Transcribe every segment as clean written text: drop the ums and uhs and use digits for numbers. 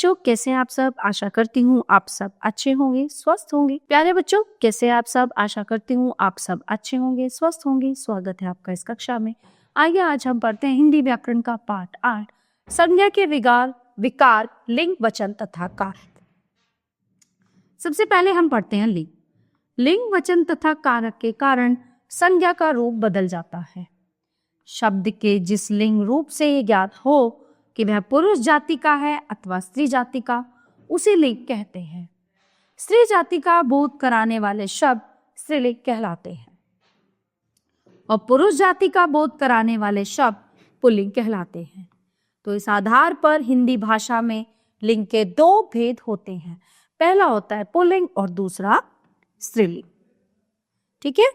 बच्चों, कैसे हैं आप सब? आशा करती हूँ आप सब अच्छे होंगे, स्वस्थ होंगे। प्यारे बच्चों, कैसे हैं आप सब? आशा करती हूँ आप सब अच्छे होंगे, स्वस्थ होंगे। स्वागत है आपका इस कक्षा में। आइए आज हम पढ़ते हैं हिंदी व्याकरण का पाठ 8, संज्ञा के विकार, लिंग, वचन तथा कारक। सबसे पहले हम पढ़ते हैं लिंग। लिंग, वचन तथा कारक के कारण संज्ञा का रूप बदल जाता है। शब्द के जिस लिंग रूप से ये ज्ञात हो कि वह पुरुष जाति का है अथवा स्त्री जाति का, उसे लिंग कहते हैं। स्त्री जाति का बोध कराने वाले शब्द स्त्रीलिंग कहलाते हैं और पुरुष जाति का बोध कराने वाले शब्द पुल्लिंग कहलाते हैं। तो इस आधार पर हिंदी भाषा में लिंग के 2 भेद होते हैं। पहला होता है पुल्लिंग और दूसरा स्त्रीलिंग। ठीक है।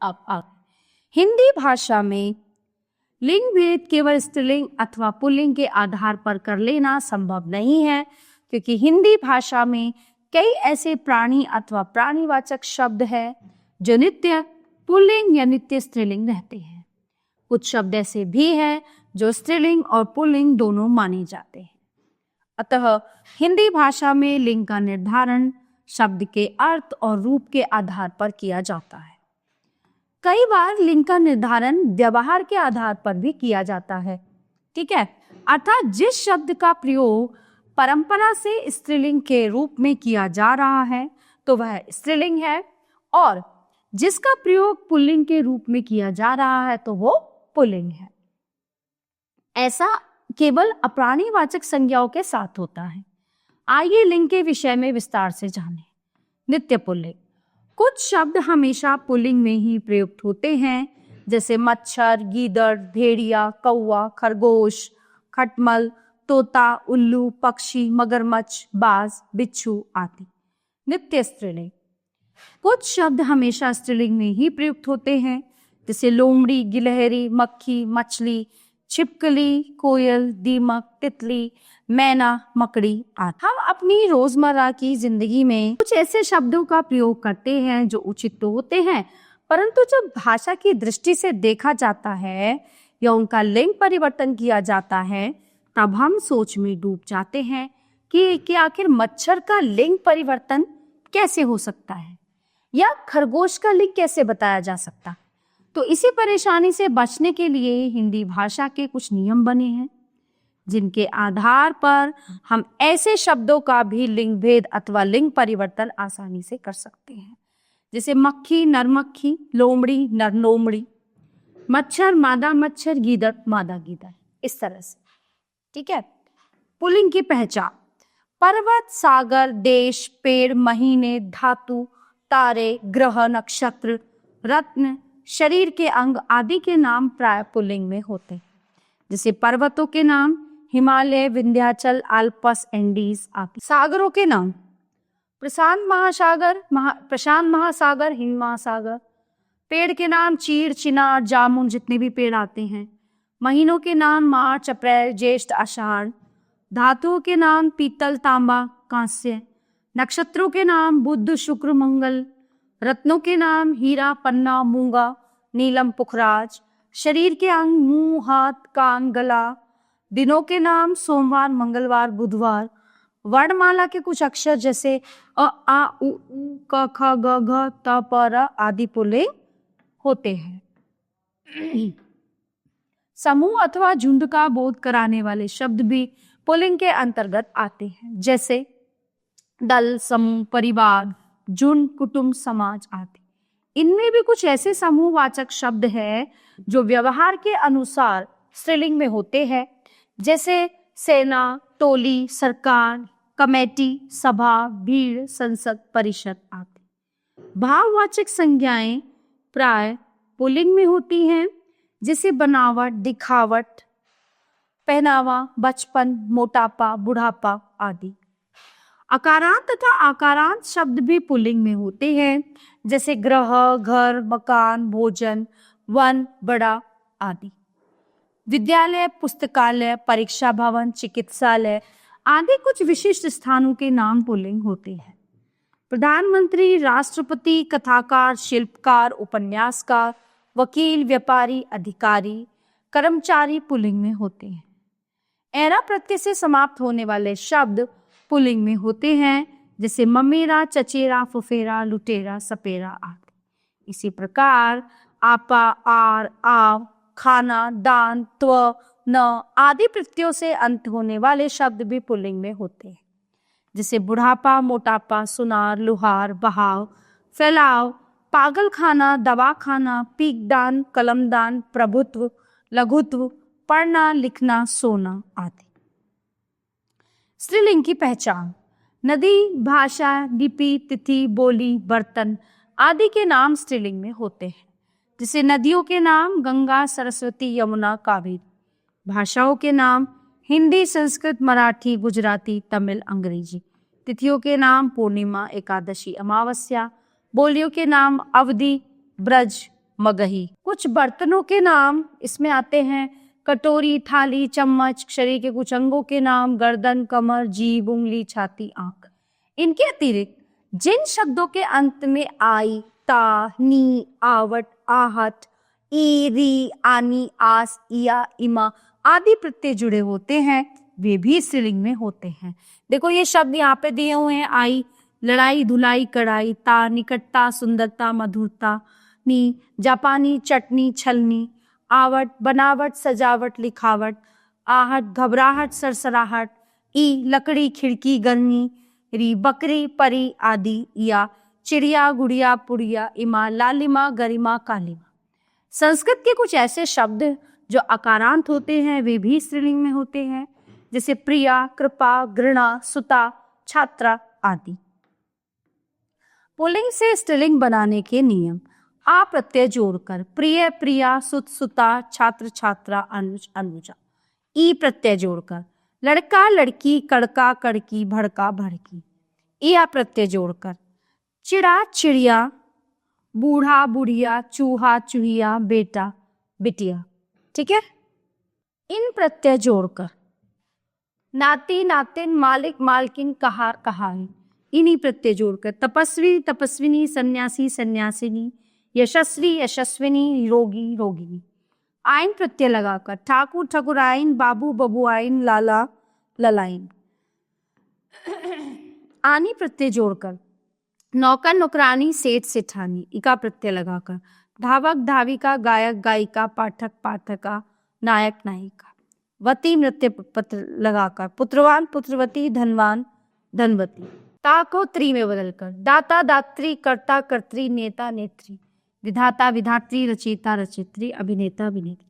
अब हिंदी भाषा में लिंग भेद केवल स्त्रीलिंग अथवा पुल्लिंग के आधार पर कर लेना संभव नहीं है, क्योंकि हिंदी भाषा में कई ऐसे प्राणी अथवा प्राणीवाचक शब्द हैं जो नित्य पुल्लिंग या नित्य स्त्रीलिंग रहते हैं। कुछ शब्द ऐसे भी हैं जो स्त्रीलिंग और पुल्लिंग दोनों माने जाते हैं। अतः हिंदी भाषा में लिंग का निर्धारण शब्द के अर्थ और रूप के आधार पर किया जाता है। कई बार लिंग का निर्धारण व्यवहार के आधार पर भी किया जाता है। ठीक है। अर्थात जिस शब्द का प्रयोग परंपरा से स्त्रीलिंग के रूप में किया जा रहा है तो वह स्त्रीलिंग है, और जिसका प्रयोग पुल्लिंग के रूप में किया जा रहा है तो वो पुल्लिंग है। ऐसा केवल अप्राणीवाचक संज्ञाओं के साथ होता है। आइए लिंग के विषय में विस्तार से जानें। नित्य पुल्लिंग। कुछ शब्द हमेशा पुल्लिंग में ही प्रयुक्त होते हैं, जैसे मच्छर, गीदड़, भेड़िया, कौवा, खरगोश, खटमल, तोता, उल्लू, पक्षी, मगरमच्छ, बाज, बिच्छू आदि। नित्य स्त्रीलिंग। कुछ शब्द हमेशा स्त्रीलिंग में ही प्रयुक्त होते हैं, जैसे लोमड़ी, गिलहरी, मक्खी, मछली, छिपकली, कोयल, दीमक, तितली, मैना, मकड़ी आदि। हम अपनी रोजमर्रा की जिंदगी में कुछ ऐसे शब्दों का प्रयोग करते हैं जो उचित तो होते हैं, परंतु जब भाषा की दृष्टि से देखा जाता है या उनका लिंग परिवर्तन किया जाता है तब हम सोच में डूब जाते हैं कि आखिर मच्छर का लिंग परिवर्तन कैसे हो सकता है या खरगोश का लिंग कैसे बताया जा सकता। तो इसी परेशानी से बचने के लिए हिंदी भाषा के कुछ नियम बने हैं, जिनके आधार पर हम ऐसे शब्दों का भी लिंग भेद अथवा लिंग परिवर्तन आसानी से कर सकते हैं, जैसे मक्खी नरमक्खी, लोमड़ी नरलोमड़ी, मच्छर मादा मच्छर, गीदड़ मादा गीदड़, इस तरह से। ठीक है। पुल्लिंग की पहचान। पर्वत, सागर, देश, पेड़, महीने, धातु, तारे, ग्रह, नक्षत्र, रत्न, शरीर के अंग आदि के नाम प्राय पुल्लिंग में होते हैं, जैसे पर्वतों के नाम हिमालय, विंध्याचल, आल्पस, एंडीज आदि। सागरों के नाम प्रशांत महासागर, हिंद महासागर। पेड़ के नाम चीड़, चिनार, जामुन, जितने भी पेड़ आते हैं। महीनों के नाम मार्च, अप्रैल, ज्येष्ठ, आषाढ़। धातुओं के नाम पीतल, तांबा, कांस्य। नक्षत्रों के नाम बुध, शुक्र, मंगल। रत्नों के नाम हीरा, पन्ना, मूंगा, नीलम, पुखराज। शरीर के अंग मुंह, हाथ, कान, गला। दिनों के नाम सोमवार, मंगलवार, बुधवार। वर्णमाला के कुछ अक्षर जैसे अ, आ, उ, क, ख, ग, घ, त, प, र आदि पुल्लिंग होते हैं। समूह अथवा झुंड का बोध कराने वाले शब्द भी पुल्लिंग के अंतर्गत आते हैं, जैसे दल, समूह, परिवार, झुंड, कुटुंब, समाज आदि। इनमें भी कुछ ऐसे समूहवाचक शब्द हैं जो व्यवहार के अनुसार स्त्रीलिंग में होते हैं, जैसे सेना, टोली, सरकार, कमेटी, सभा, भीड़, संसद, परिषद आदि। भाववाचक संज्ञाएं प्राय पुल्लिंग में होती हैं, जैसे बनावट, दिखावट, पहनावा, बचपन, मोटापा, बुढ़ापा आदि। अकारांत तथा आकारांत शब्द भी पुल्लिंग में होते हैं, जैसे ग्रह, घर, मकान, भोजन, वन, बड़ा आदि। विद्यालय, पुस्तकालय, परीक्षा भवन, चिकित्सालय आदि कुछ विशिष्ट स्थानों के नाम पुल्लिंग होते हैं। प्रधानमंत्री, राष्ट्रपति, कथाकार, शिल्पकार, उपन्यासकार, वकील, व्यापारी, अधिकारी, कर्मचारी पुल्लिंग में होते हैं। एरा प्रत्यय से समाप्त होने वाले शब्द पुल्लिंग में होते हैं, जैसे ममेरा, चचेरा, फुफेरा, लुटेरा, सपेरा आदि। इसी प्रकार आपा, आर, आव, खाना, दान, त्व, न आदि प्रत्ययों से अंत होने वाले शब्द भी पुल्लिंग में होते हैं, जैसे बुढ़ापा, मोटापा, सुनार, लुहार, बहाव, फैलाव, पागल खाना, दवा खाना, पीकदान, कलमदान, प्रभुत्व, लघुत्व, पढ़ना, लिखना, सोना आदि। स्त्रीलिंग की पहचान। नदी, भाषा, लिपि, तिथि, बोली, बर्तन आदि के नाम स्त्रीलिंग में होते हैं, जैसे नदियों के नाम गंगा, सरस्वती, यमुना, कावेरी। भाषाओं के नाम हिंदी, संस्कृत, मराठी, गुजराती, तमिल, अंग्रेजी। तिथियों के नाम पूर्णिमा, एकादशी, अमावस्या। बोलियों के नाम अवधि, ब्रज, मगही। कुछ बर्तनों के नाम इसमें आते हैं कटोरी, थाली, चम्मच। शरीर के कुछ अंगों के नाम गर्दन, कमर, जीभ, उंगली, छाती, आंख। इनके अतिरिक्त जिन शब्दों के अंत में आई, ता, नी, आवट, आहट, ई, री, आनी, आस, इया, इमा आदि प्रत्यय जुड़े होते हैं, वे भी स्त्रीलिंग में होते हैं। देखो ये शब्द यहाँ पे दिए हुए हैं। आई, लड़ाई, धुलाई, कढ़ाई। ता, निकटता, सुंदरता, मधुरता। नी, जापानी, चटनी, छलनी। आवट, बनावट, सजावट, लिखावट। आहट, घबराहट, सरसराहट। ई, लकड़ी, खिड़की, गर्मी। री, बकरी, परी आदि। या चिड़िया, गुड़िया, पुड़िया। इमा, लालिमा, गरिमा, कालिमा। संस्कृत के कुछ ऐसे शब्द जो अकारांत होते हैं, वे भी स्त्रीलिंग में होते हैं, जैसे प्रिया, कृपा, घृणा, सुता, छात्रा आदि। पुल्लिंग से स्त्रीलिंग बनाने के नियम। आ प्रत्यय जोड़कर प्रिय, प्रिया, सुत, सुता, छात्र, छात्रा, अनुज, अनुजा। ई प्रत्यय जोड़कर लड़का, लड़की, कड़का, कड़की, भड़का, भड़की। इया प्रत्यय जोड़कर चिड़ा, चिड़िया, बूढ़ा, बुढ़िया, चूहा, चूहिया, बेटा, बिटिया। ठीक है। इन प्रत्यय जोड़कर नाती, नातिन, मालिक, मालकिन, कहार, कहार। इन्हीं प्रत्यय जोड़कर तपस्वी, तपस्विनी, सन्यासी, सन्यासिनी, यशस्वी, यशस्विनी, रोगी, रोगिनी। आइन प्रत्यय लगाकर ठाकुर, ठकुराइन, बाबू, बबुआइन, लाला, ललाइन। आनी प्रत्यय जोड़कर नौकर, नौकरानी, सेठ, सेठानी। इका प्रत्यय लगाकर धावक, धाविका, गायक, गायिका, पाठक, पाठका, नायक, नायिका। वती नृत्य पत्र लगाकर पुत्रवान, पुत्रवती, धनवान, धनवती। ता को त्री में बदलकर दाता, दात्री, कर्ता, कर्त्री, नेता, नेत्री। विधाता, विधात्री, रचयिता, रचयित्री, अभिनेता, अभिनेत्री।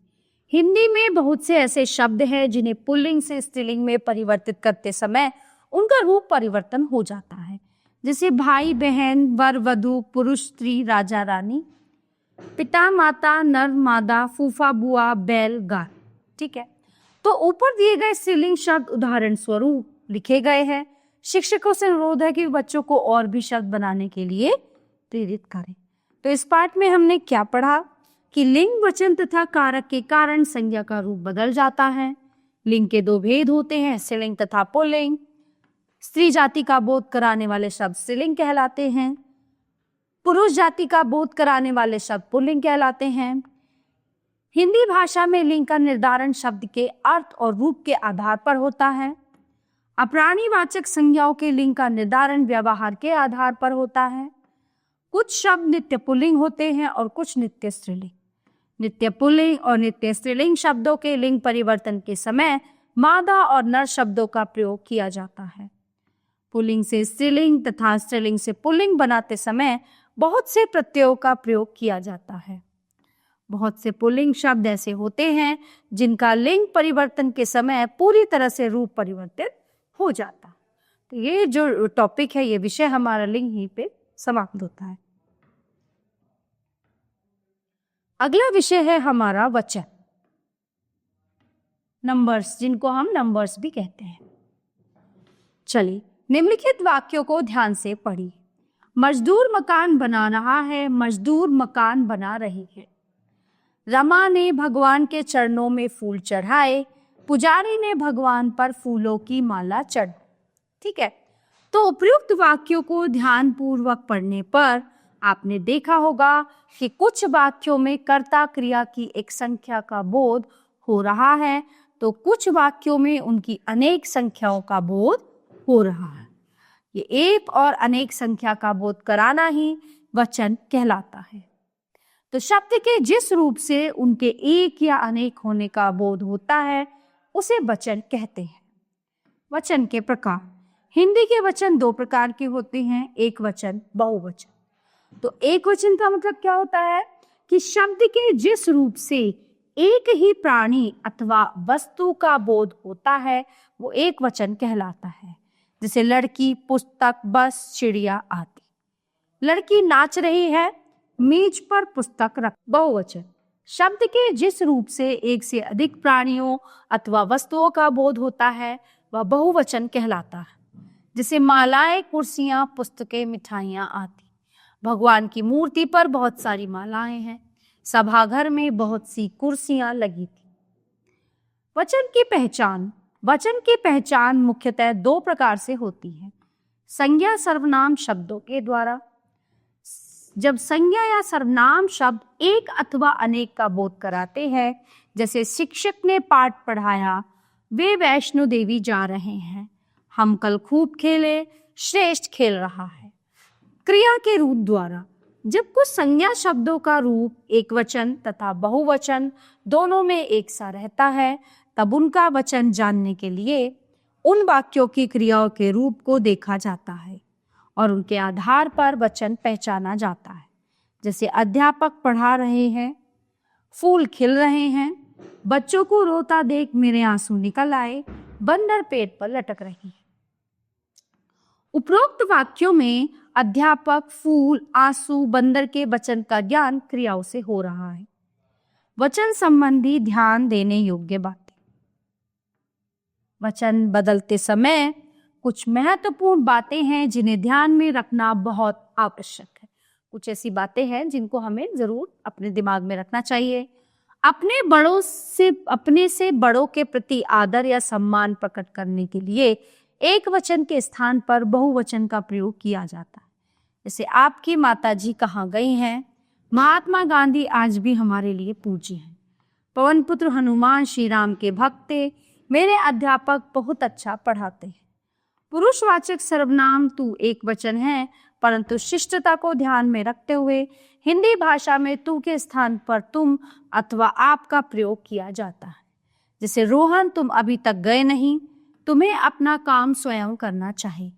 हिंदी में बहुत से ऐसे शब्द हैं जिन्हें पुल्लिंग से स्त्रीलिंग में परिवर्तित करते समय उनका रूप परिवर्तन हो जाता है, जैसे भाई, बहन, वर, वधू, पुरुष, स्त्री, राजा, रानी, पिता, माता, नर, मादा, फूफा, बुआ, बैल, गाय। ठीक है। तो ऊपर दिए गए स्त्रीलिंग शब्द उदाहरण स्वरूप लिखे गए हैं। शिक्षकों से अनुरोध है कि बच्चों को और भी शब्द बनाने के लिए प्रेरित करें। तो इस पाठ में हमने क्या पढ़ा कि लिंग, वचन तथा कारक के कारण संज्ञा का रूप बदल जाता है। लिंग के दो भेद होते हैं, स्त्रीलिंग तथा पुल्लिंग। स्त्री जाति का बोध कराने वाले शब्द स्त्रीलिंग कहलाते हैं, पुरुष जाति का बोध कराने वाले शब्द पुल्लिंग कहलाते हैं। हिंदी भाषा में लिंग का निर्धारण शब्द के अर्थ और रूप के आधार पर होता है। अप्राणीवाचक संज्ञाओं के लिंग का निर्धारण व्यवहार के आधार पर होता है। कुछ शब्द नित्य पुल्लिंग होते हैं और कुछ नित्य स्त्रीलिंग। नित्य पुल्लिंग और नित्य स्त्रीलिंग शब्दों के लिंग परिवर्तन के समय मादा और नर शब्दों का प्रयोग किया जाता है। पुल्लिंग से स्त्रीलिंग तथा स्त्रीलिंग से पुल्लिंग बनाते समय बहुत से प्रत्ययों का प्रयोग किया जाता है। बहुत से पुल्लिंग शब्द ऐसे होते हैं जिनका लिंग परिवर्तन के समय पूरी तरह से रूप परिवर्तित हो जाता। तो ये जो टॉपिक है, ये विषय हमारा लिंग ही पे समाप्त होता है। अगला विषय है हमारा वचन, नंबर्स, जिनको हम नंबर्स भी कहते हैं। चलिए निम्नलिखित वाक्यों को ध्यान से पढ़िए। मजदूर मकान बना रहा है, मजदूर मकान बना रही है। रमा ने भगवान के चरणों में फूल चढ़ाए, पुजारी ने भगवान पर फूलों की माला चढ़। ठीक है। तो उपयुक्त वाक्यों को ध्यान पूर्वक पढ़ने पर आपने देखा होगा कि कुछ वाक्यों में कर्ता क्रिया की एक संख्या का बोध हो रहा है, तो कुछ वाक्यों में उनकी अनेक संख्याओं का बोध हो रहा है। ये एक और अनेक संख्या का बोध कराना ही वचन कहलाता है। तो शब्द के जिस रूप से उनके एक या अनेक होने का बोध होता है उसे वचन कहते हैं। वचन के प्रकार, हिंदी के वचन दो प्रकार के होते हैं, एक वचन, बहुवचन। तो एक वचन का मतलब क्या होता है कि शब्द के जिस रूप से एक ही प्राणी अथवा वस्तु का बोध होता है वो एक वचन कहलाता है। जैसे लड़की, पुस्तक, बस, चिड़िया आदि। लड़की नाच रही है, मेज पर पुस्तक रख। बहुवचन, शब्द के जिस रूप से एक से अधिक प्राणियों अथवा वस्तुओं का बोध होता है वह बहुवचन कहलाता है। जैसे मालाएं, कुर्सियां, पुस्तकें, मिठाइयां आदि। भगवान की मूर्ति पर बहुत सारी मालाएं हैं। सभाघर में बहुत सी कुर्सियां लगी थी। वचन की पहचान, वचन की पहचान मुख्यतः दो प्रकार से होती है। संज्ञा सर्वनाम शब्दों के द्वारा। जब संज्ञा या सर्वनाम शब्द एक अथवा अनेक का बोध कराते हैं, जैसे शिक्षक ने पाठ पढ़ाया, वे वैष्णो देवी जा रहे हैं, हम कल खूब खेले, श्रेष्ठ खेल रहा है। क्रिया के रूप द्वारा, जब कुछ संज्ञा शब्दों का रूप एक वचन तथा बहुवचन दोनों में एक सा रहता है तब उनका वचन जानने के लिए उन वाक्यों की क्रियाओं के रूप को देखा जाता है और उनके आधार पर वचन पहचाना जाता है। जैसे अध्यापक पढ़ा रहे हैं, फूल खिल रहे हैं, बच्चों को रोता देख मेरे आंसू निकल आए, बंदर पेड़ पर लटक रही है। उपरोक्त वाक्यों में अध्यापक, फूल, आंसू, बंदर के वचन का ज्ञान क्रियाओं से हो रहा है। वचन संबंधी ध्यान देने योग्य बातें। वचन बदलते समय कुछ महत्वपूर्ण बातें हैं जिन्हें ध्यान में रखना बहुत आवश्यक है। कुछ ऐसी बातें हैं जिनको हमें जरूर अपने दिमाग में रखना चाहिए। अपने से बड़ों के प्रति आदर या सम्मान प्रकट करने के लिए एक वचन के स्थान पर बहुवचन का प्रयोग किया जाता है। जैसे आपकी माताजी कहाँ गई हैं? महात्मा गांधी आज भी हमारे लिए पूज्य हैं। पवन पुत्र हनुमान श्री राम के भक्त थे। मेरे अध्यापक बहुत अच्छा पढ़ाते हैं। पुरुषवाचक सर्वनाम तू एक वचन है, परंतु शिष्टता को ध्यान में रखते हुए हिंदी भाषा में तू के स्थान पर तुम अथवा आप का प्रयोग किया जाता है। जैसे रोहन, तुम अभी तक गए नहीं, तुम्हें अपना काम स्वयं करना चाहिए।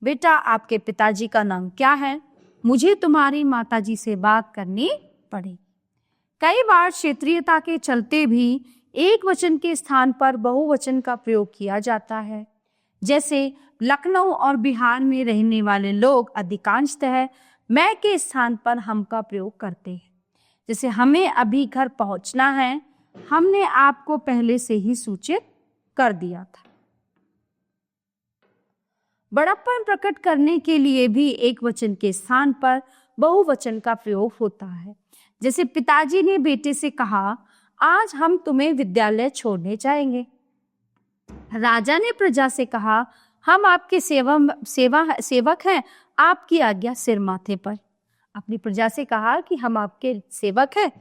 बेटा, आपके पिताजी का नाम क्या है? मुझे तुम्हारी माताजी से बात करनी पड़ेगी। कई बार क्षेत्रीयता के चलते भी एक वचन के स्थान पर बहुवचन का प्रयोग किया जाता है। जैसे लखनऊ और बिहार में रहने वाले लोग अधिकांशतः मैं के स्थान पर हम का प्रयोग करते हैं। जैसे हमें अभी घर पहुंचना है, हमने आपको पहले से ही सूचित कर दिया था। बड़प्पन प्रकट करने के लिए भी एक वचन के स्थान पर बहुवचन का प्रयोग होता है। जैसे पिताजी ने बेटे से कहा, आज हम तुम्हें विद्यालय छोड़ने जाएंगे। राजा ने प्रजा से कहा, हम आपके सेवक हैं, आपकी आज्ञा सिर माथे पर। अपनी प्रजा से कहा कि हम आपके सेवक हैं,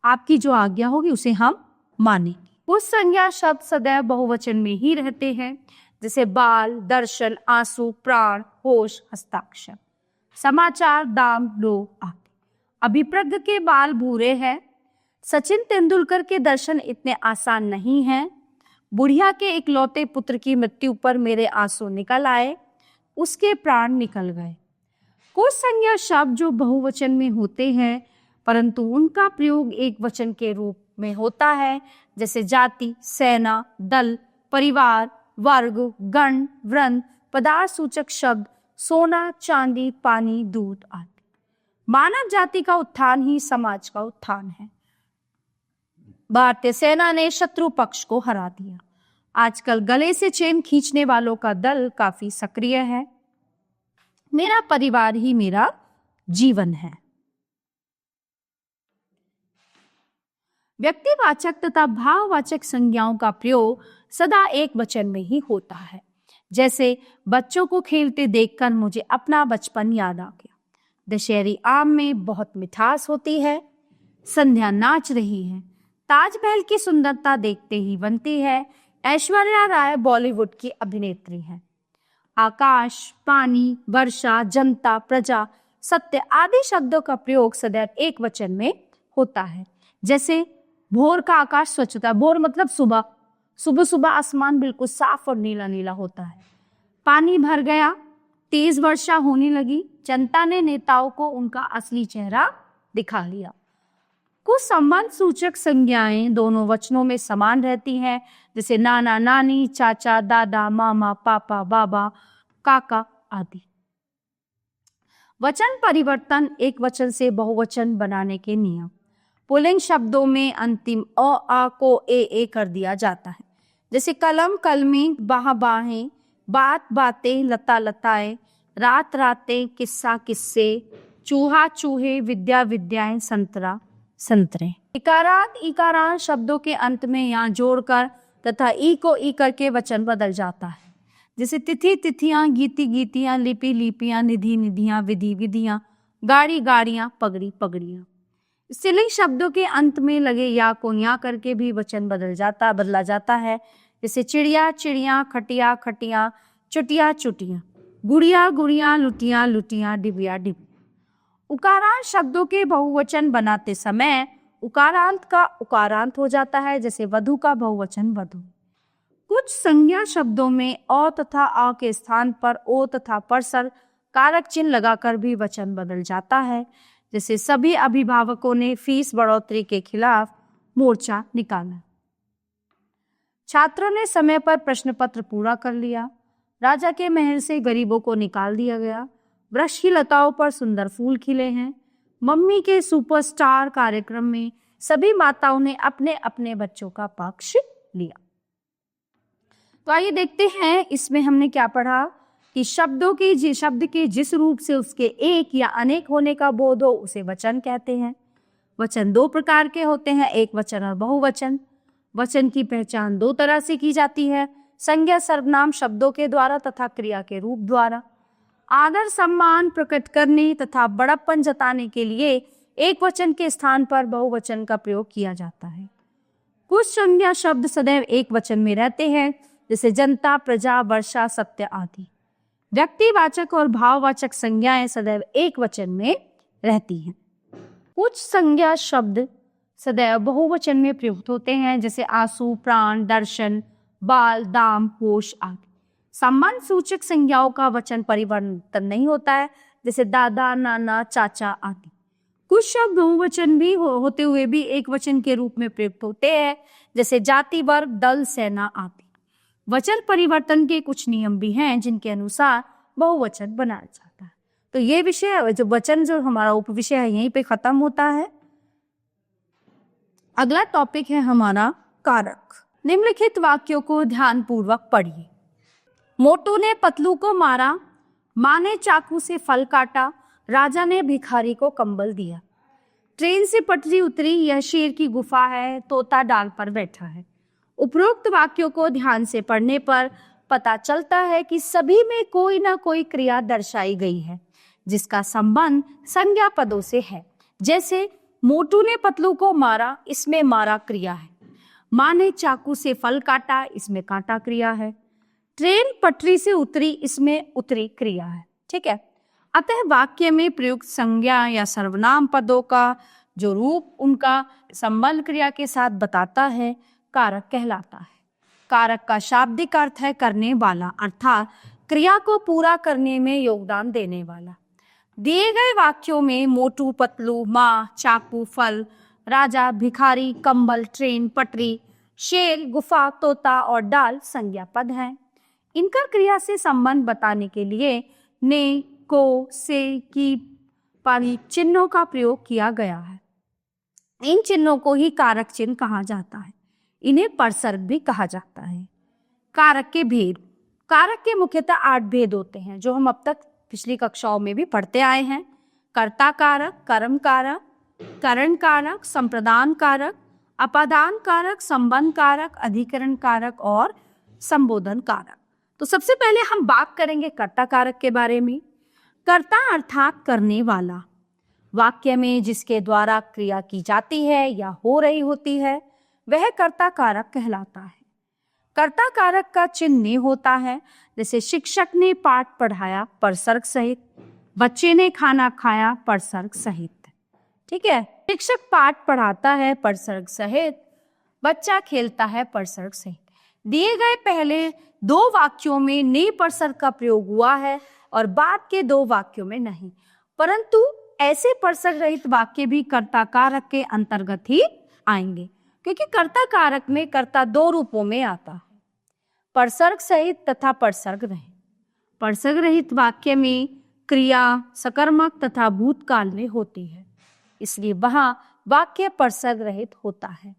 आपकी जो आज्ञा होगी उसे हम मानेंगे। कुछ संज्ञा शब्द सदैव बहुवचन में ही रहते हैं, जैसे बाल, दर्शन, आंसू, प्राण, होश, हस्ताक्षर, समाचार, दाम, लोग आदि। अभिप्रज्ञ के बाल भूरे हैं। सचिन तेंदुलकर के दर्शन इतने आसान नहीं हैं। बुढ़िया के इकलौते पुत्र की मृत्यु पर मेरे आंसू निकल आए, उसके प्राण निकल गए। कुछ संज्ञा शब्द जो बहुवचन में होते हैं परंतु उनका प्रयोग एक वचन के रूप में होता है, जैसे जाति, सेना, दल, परिवार, वर्ग, गण, वृंद, पदार्थ सूचक शब्द, सोना, चांदी, पानी, दूध आदि। मानव जाति का उत्थान ही समाज का उत्थान है। भारतीय सेना ने शत्रु पक्ष को हरा दिया। आजकल गले से चेन खींचने वालों का दल काफी सक्रिय है। मेरा परिवार ही मेरा जीवन है। व्यक्तिवाचक तथा भाववाचक संज्ञाओं का प्रयोग सदा एक वचन में ही होता है। जैसे बच्चों को खेलते देखकर मुझे अपना बचपन याद आ गया। दशहरी आम में बहुत मिठास होती है। संध्या नाच रही है। ताजमहल की सुंदरता देखते ही बनती है। ऐश्वर्या राय बॉलीवुड की अभिनेत्री हैं। आकाश, पानी, वर्षा, जनता, प्रजा, सत्य आदि शब्दों का प्रयोग सदैव एक वचन में होता है। जैसे भोर का आकाश स्वच्छ होता है। भोर मतलब सुबह। सुबह सुबह आसमान बिल्कुल साफ और नीला नीला होता है। पानी भर गया, तेज वर्षा होने लगी, जनता ने नेताओं को उनका असली चेहरा दिखा लिया। कुछ संबंध सूचक संज्ञाएं दोनों वचनों में समान रहती हैं, जैसे नाना, नानी, चाचा, दादा, मामा, पापा, बाबा, काका आदि। वचन परिवर्तन एक वचन से बहुवचन बनाने के नियम। पुल्लिंग शब्दों में अंतिम अ आ को ए कर दिया जाता है, जैसे कलम कलमी, बाह बाहें, बात बातें, लता लताएं, रात रातें, किस्सा किस्से, चूहा चूहे, विद्या विद्याएं, संतरा संतरे। इकारांत इकारांत शब्दों के अंत में यहाँ जोड़कर तथा ई को ई करके वचन बदल जाता है, जैसे तिथि तिथियां, गीति गीतियां, लिपि लिपियां, निधि निधियां, विधि विधियां, गाड़ी गाड़ियां, पगड़ी पगड़ियां। स्त्रीलिंग शब्दों के अंत में लगे या को या करके भी वचन बदला जाता है, जैसे चिड़िया चिड़िया, खटिया खटिया, चुटिया चुटिया, गुड़िया गुड़िया, लुटिया लुटिया, डिबिया डिबिया। उकारांत शब्दों के बहुवचन बनाते समय उकारांत का उकारांत हो जाता है, जैसे वधु का बहुवचन वधु। कुछ संज्ञा शब्दों में अ तथा आ के स्थान पर ओ तथा परसर कारक चिन्ह लगाकर भी वचन बदल जाता है, जैसे सभी अभिभावकों ने फीस बढ़ोतरी के खिलाफ मोर्चा निकाला। छात्रों ने समय पर प्रश्न पत्र पूरा कर लिया। राजा के महल से गरीबों को निकाल दिया गया। वृक्ष की लताओं पर सुंदर फूल खिले हैं। मम्मी के सुपरस्टार कार्यक्रम में सभी माताओं ने अपने अपने बच्चों का पक्ष लिया। तो आइए देखते हैं इसमें हमने क्या पढ़ा कि शब्द के जिस रूप से उसके एक या अनेक होने का बोध हो उसे वचन कहते हैं। वचन दो प्रकार के होते हैं, एक वचन और बहुवचन। वचन की पहचान दो तरह से की जाती है, संज्ञा सर्वनाम शब्दों के द्वारा तथा क्रिया के रूप द्वारा। आदर सम्मान प्रकट करने तथा बड़प्पन जताने के लिए एक वचन के स्थान पर बहुवचन का प्रयोग किया जाता है। कुछ संज्ञा शब्द सदैव एक वचन में रहते हैं, जैसे जनता, प्रजा, वर्षा, सत्य आदि। व्यक्तिवाचक और भाववाचक संज्ञाएं सदैव एक वचन में रहती हैं। कुछ संज्ञा शब्द सदैव बहुवचन में प्रयुक्त होते हैं, जैसे आंसू, प्राण, दर्शन, बाल, दाम, होश आदि। संबंध सूचक संज्ञाओं का वचन परिवर्तन नहीं होता है, जैसे दादा, नाना, चाचा आदि। कुछ शब्द बहुवचन भी होते हुए भी एक वचन के रूप में प्रयुक्त होते हैं, जैसे जाति, वर्ग, दल, सेना आदि। वचन परिवर्तन के कुछ नियम भी हैं जिनके अनुसार बहुवचन बनाया जाता है। तो ये विषय जो हमारा उपविषय है यहीं पे खत्म होता है। अगला टॉपिक है हमारा कारक। निम्नलिखित वाक्यों को ध्यानपूर्वक पढ़िए। मोटू ने पतलू को मारा, माँ ने चाकू से फल काटा, राजा ने भिखारी को कंबल दिया। ट्रेन से पटरी उतरी, यह शेर की गुफा है, तोता डाल पर बैठा है। उपरोक्त वाक्यों को ध्यान से पढ़ने पर पता चलता है कि सभी में कोई ना कोई क्रिया दर्शाई गई है जिसका संबंध संज्ञा पदों से है। जैसे मोटू ने पतलू को मारा, इसमें मारा क्रिया है। माँ ने चाकू से फल काटा, इसमें काटा क्रिया है। ट्रेन पटरी से उतरी, इसमें उतरी क्रिया है। ठीक है। अतः वाक्य में प्रयुक्त संज्ञा या सर्वनाम पदों का जो रूप उनका संबंध क्रिया के साथ बताता है कारक कहलाता है। कारक का शाब्दिक अर्थ है करने वाला, अर्थात क्रिया को पूरा करने में योगदान देने वाला। दिए गए वाक्यों में मोटू, पतलू, माँ, चाकू, फल, राजा, भिखारी, कंबल, ट्रेन, पटरी, शेर, गुफा, तोता और डाल संज्ञा पद हैं। इनका क्रिया से संबंध बताने के लिए ने, को, से, की पारी चिन्हों का प्रयोग किया गया है। इन चिन्हों को ही कारक चिन्ह कहा जाता है। इन्हें परसर्ग भी कहा जाता है। कारक के भेद। कारक के मुख्यतः 8 भेद होते हैं जो हम अब तक पिछली कक्षाओं में भी पढ़ते आए हैं। कर्ता कारक, कर्म कारक, करण कारक, संप्रदान कारक, अपादान कारक, संबंध कारक, अधिकरण कारक और संबोधन कारक। तो सबसे पहले हम बात करेंगे कर्ता कारक के बारे में। कर्ता अर्थात करने वाला, वाक्य में जिसके द्वारा क्रिया की जाती है या हो रही होती है। वह कर्ता कारक कहलाता है। कर्ता कारक का चिन्ह ने होता है, जैसे शिक्षक ने पाठ पढ़ाया परसर्ग सहित, बच्चे ने खाना खाया परसर्ग सहित। ठीक है, शिक्षक पाठ पढ़ाता है परसर्ग सहित, बच्चा खेलता है परसर्ग सहित। दिए गए पहले 2 वाक्यों में ने परसर्ग का प्रयोग हुआ है और बाद के 2 वाक्यों में नहीं, परंतु ऐसे परसर्ग रहित वाक्य भी कर्ता कारक के अंतर्गत ही आएंगे, क्योंकि कर्ता कारक में कर्ता 2 रूपों में आता है, परसर्ग सहित तथा परसर्ग रहित। परसर्ग रहित वाक्य में क्रिया सकर्मक तथा भूतकाल में होती है, इसलिए वहां वाक्य परसर्ग रहित होता है।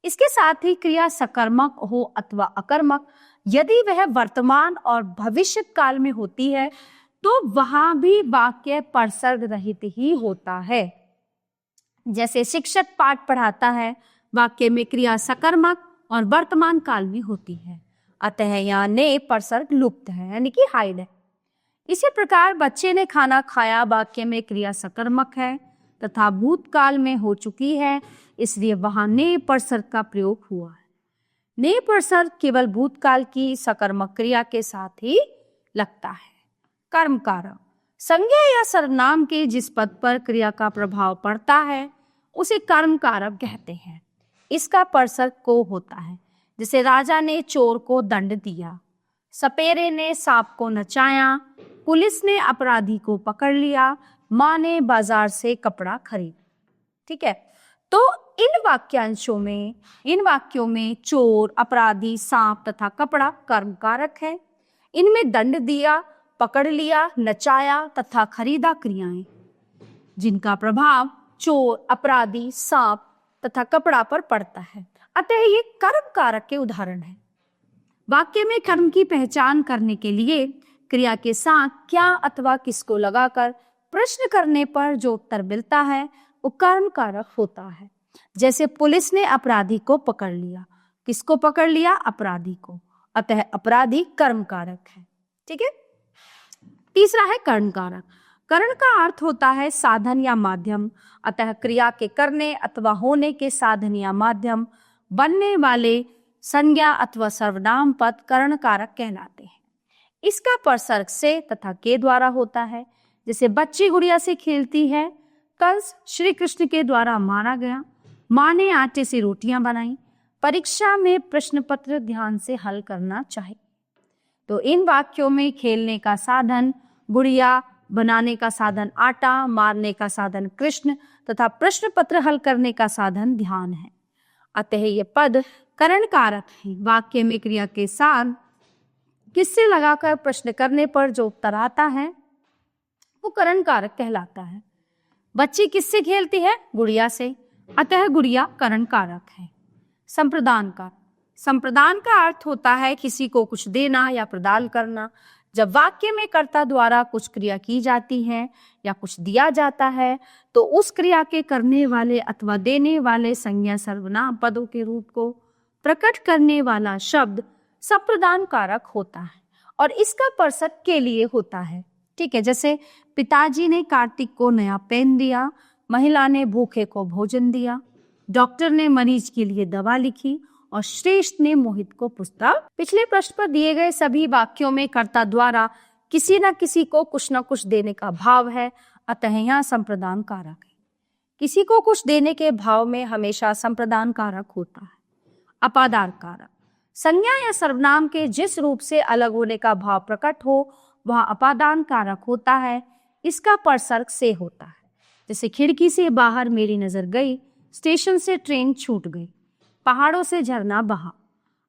इसके साथ ही क्रिया सकर्मक हो अथवा अकर्मक, यदि वह वर्तमान और भविष्य काल में होती है तो वहां भी वाक्य परसर्ग रहित ही होता है। जैसे शिक्षक पाठ पढ़ाता है, वाक्य में क्रिया सकर्मक और वर्तमान काल में होती है, अतः यहाँ ने परसर्ग लुप्त है, यानी कि हाइड है। इसी प्रकार बच्चे ने खाना खाया, वाक्य में क्रिया सकर्मक है तथा भूतकाल में हो चुकी है, इसलिए वहां ने परसर्ग का प्रयोग हुआ है। ने परसर्ग केवल भूतकाल की सकर्मक क्रिया के साथ ही लगता है। कर्म कारक, संज्ञा या सर्वनाम के जिस पद पर क्रिया का प्रभाव पड़ता है उसे कर्म कारक कहते हैं। इसका परसर्ग को होता है, जैसे राजा ने चोर को दंड दिया, सपेरे ने सांप को नचाया, पुलिस ने अपराधी को पकड़ लिया, माँ ने बाजार से कपड़ा खरीदा। ठीक है, तो इन वाक्यों में चोर, अपराधी, सांप तथा कपड़ा कर्म कारक है। इनमें दंड दिया, पकड़ लिया, नचाया तथा खरीदा क्रियाएं जिनका प्रभाव चोर, अपराधी, सांप तथा कपड़ा पर पड़ता है, अतः ये कर्म कारक के उदाहरण है। वाक्य में कर्म की पहचान करने के लिए क्रिया के साथ क्या अथवा किसको लगाकर प्रश्न करने पर जो उत्तर मिलता है वो कर्म कारक होता है। जैसे पुलिस ने अपराधी को पकड़ लिया, किसको पकड़ लिया? अपराधी को, अतः अपराधी कर्म कारक है। ठीक है, तीसरा है कर्ण कारक। कर्ण का अर्थ होता है साधन या माध्यम, अतः क्रिया के करने अथवा होने के साधन या माध्यम बनने वाले संज्ञा अथवा सर्वनाम पद कर्ण कारक कहलाते हैं। इसका परसर्ग से तथा के द्वारा होता है। जैसे बच्ची गुड़िया से खेलती है, कंस श्री कृष्ण के द्वारा मारा गया, माँ ने आटे से रोटियां बनाई, परीक्षा में प्रश्न पत्र ध्यान से हल करना चाहिए। तो इन वाक्यों में खेलने का साधन गुड़िया, बनाने का साधन आटा, मारने का साधन कृष्ण तथा प्रश्न पत्र हल करने का साधन ध्यान है। अतः ये पद कर्ण कारक है। वाक्य में क्रिया के साथ किससे लगाकर प्रश्न करने पर जो उत्तर आता है वो कर्ण कारक कहलाता है। बच्ची किससे खेलती है? गुड़िया से, अतः गुड़िया कर्ण कारक है। संप्रदान कारक। संप्रदान का अर्थ होता है किसी को कुछ देना या प्रदान करना। जब वाक्य में कर्ता द्वारा कुछ क्रिया की जाती है या कुछ दिया जाता है तो उस क्रिया के करने वाले अथवा देने वाले संज्ञा सर्वनाम पदों के रूप को प्रकट करने वाला शब्द संप्रदान कारक होता है और इसका परसर्ग के लिए होता है। ठीक है, जैसे पिताजी ने कार्तिक को नया पेन दिया, महिला ने भूखे को भोजन दिया, डॉक्टर ने मरीज के लिए दवा लिखी और श्रेष्ठ ने मोहित को पुस्तक। पिछले पृष्ठ पर दिए गए सभी वाक्यों में कर्ता द्वारा किसी न किसी को कुछ न कुछ देने का भाव है, अतः यहाँ संप्रदान कारक है। किसी को कुछ देने के भाव में हमेशा संप्रदान कारक होता है। अपादान कारक। संज्ञा या सर्वनाम के जिस रूप से अलग होने का भाव प्रकट हो वह अपादान कारक होता है। इसका परसर्ग से होता है। जैसे खिड़की से बाहर मेरी नजर गई, स्टेशन से ट्रेन छूट गई, पहाड़ों से झरना बहा।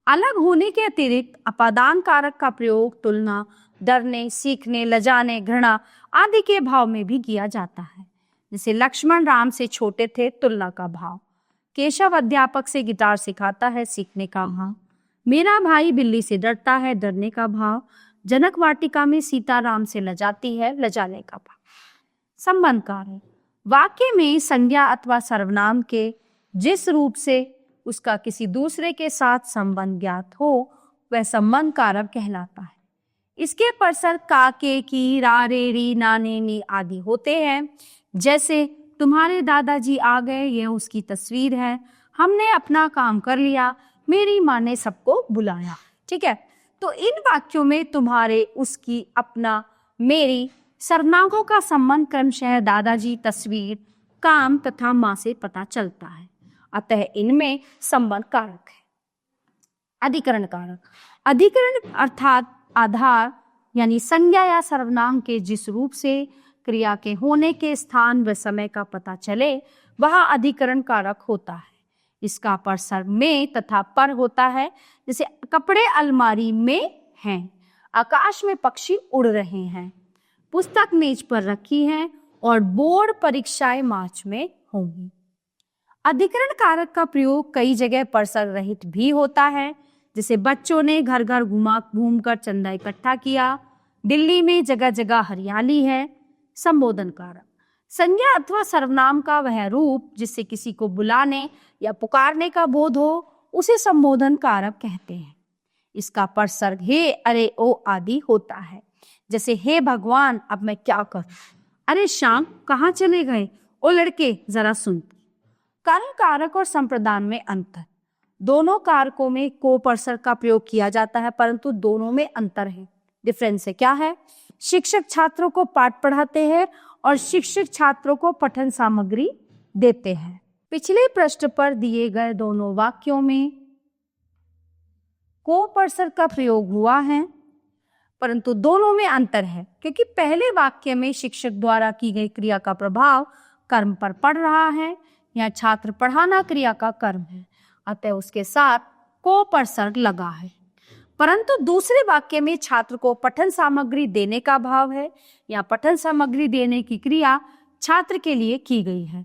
अलग होने के अतिरिक्त अपादान कारक का प्रयोग तुलना, डरने, सीखने, लजाने, घृणा आदि के भाव में भी किया जाता है। जैसे लक्ष्मण राम से छोटे थे, तुलना का भाव। केशव अध्यापक से गिटार सिखाता है, सीखने का भाव। मेरा भाई बिल्ली से डरता है, डरने का भाव। जनक वाटिका में सीता राम से लजाती है, लजाने का भाव। संबंध कारक। वाक्य में संज्ञा अथवा सर्वनाम के जिस रूप से उसका किसी दूसरे के साथ संबंध ज्ञात हो वह संबंध कारक कहलाता है। इसके परसर्ग का, के, की, रा, रे, री, ना, ने, नी आदि होते हैं। जैसे तुम्हारे दादाजी आ गए, यह उसकी तस्वीर है। हमने अपना काम कर लिया, मेरी माँ ने सबको बुलाया। ठीक है, तो इन वाक्यों में तुम्हारे, उसकी, अपना, मेरी सर्वनामों का संबंध क्रमशः दादाजी, तस्वीर, काम तथा माँ से पता चलता है। अतः इनमें संबंध कारक है। अधिकरण कारक, अधिकरण अर्थात आधार यानी संज्ञा या सर्वनाम के जिस रूप से क्रिया के होने के स्थान व समय का पता चले वह अधिकरण कारक होता है। इसका परसर्ग में तथा पर होता है। जैसे कपड़े अलमारी में हैं, आकाश में पक्षी उड़ रहे हैं, पुस्तक मेज पर रखी है और बोर्ड परीक्षाएं मार्च में होंगी। अधिकरण कारक का प्रयोग कई जगह परसर्ग रहित भी होता है। जैसे बच्चों ने घर घर घूमकर चंदा इकट्ठा किया, दिल्ली में जगह जगह हरियाली है। संबोधन कारक, संज्ञा अथवा सर्वनाम का वह रूप जिससे किसी को बुलाने या पुकारने का बोध हो उसे संबोधन कारक कहते हैं। इसका परसर्ग हे, अरे, ओ आदि होता है। जैसे हे भगवान, अब मैं क्या करूं, अरे श्याम कहाँ चले गए, ओ लड़के जरा सुन। कारण कारक और संप्रदान में अंतर, दोनों कारकों में को परसर्ग का प्रयोग किया जाता है, परंतु दोनों में अंतर है। डिफरेंस है क्या है? शिक्षक छात्रों को पाठ पढ़ाते हैं और शिक्षक छात्रों को पठन सामग्री देते हैं। पिछले पृष्ठ पर दिए गए दोनों वाक्यों में को परसर्ग का प्रयोग हुआ है, परंतु दोनों में अंतर है, क्योंकि पहले वाक्य में शिक्षक द्वारा की गई क्रिया का प्रभाव कर्म पर पड़ रहा है, या छात्र पढ़ाना क्रिया का कर्म है, अतः उसके साथ को परसर्ग लगा है। परंतु दूसरे वाक्य में छात्र को पठन सामग्री देने का भाव है, या पठन सामग्री देने की क्रिया छात्र के लिए की गई है,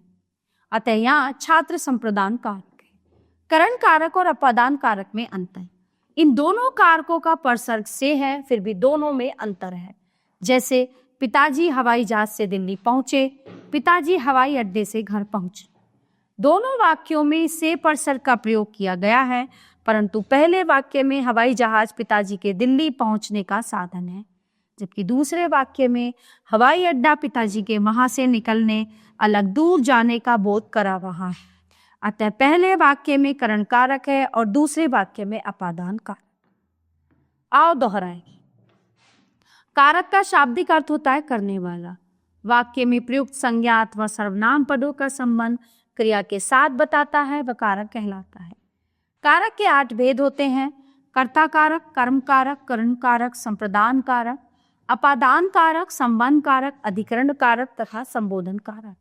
अतः यहाँ छात्र संप्रदान कारक है। करण कारक और अपादान कारक में अंतर, इन दोनों कारकों का परसर्ग से है, फिर भी दोनों में अंतर है। जैसे पिताजी हवाई जहाज से दिल्ली पहुंचे, पिताजी हवाई अड्डे से घर पहुंचे। दोनों वाक्यों में से परसर्ग का प्रयोग किया गया है, परंतु पहले वाक्य में हवाई जहाज पिताजी के दिल्ली पहुंचने का साधन है, जबकि दूसरे वाक्य में हवाई अड्डा पिताजी के वहां से निकलने, अलग दूर जाने का बोध करा रहा है। अतः पहले वाक्य में करण कारक है और दूसरे वाक्य में अपादान कारक। आओ दोहराएं। कारक का शाब्दिक अर्थ होता है करने वाला। वाक्य में प्रयुक्त संज्ञा अथवा सर्वनाम पदों का संबंध क्रिया के साथ बताता है, वह कारक कहलाता है। कारक के 8 भेद होते हैं: कर्ता कारक, कर्म कारक, करण कारक, संप्रदान कारक, अपादान कारक, संबंध कारक, अधिकरण कारक तथा संबोधन कारक।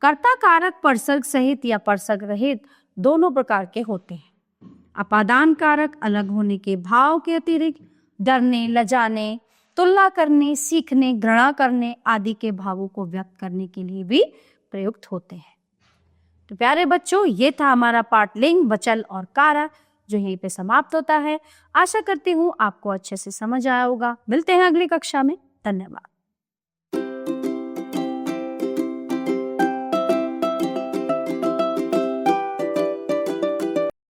कर्ता कारक परसर्ग सहित या परसर्ग रहित दोनों प्रकार के होते हैं। अपादान कारक अलग होने के भाव के अतिरिक्त डरने, लजाने, तुलना करने, सीखने, घृणा करने आदि के भावों को व्यक्त करने के लिए भी प्रयुक्त होते हैं। तो प्यारे बच्चों, ये था हमारा पाठ लिंग, वचन और कारक, जो यहीं पे समाप्त होता है। आशा करती हूँ आपको अच्छे से समझ आया होगा। मिलते हैं अगली कक्षा में। धन्यवाद।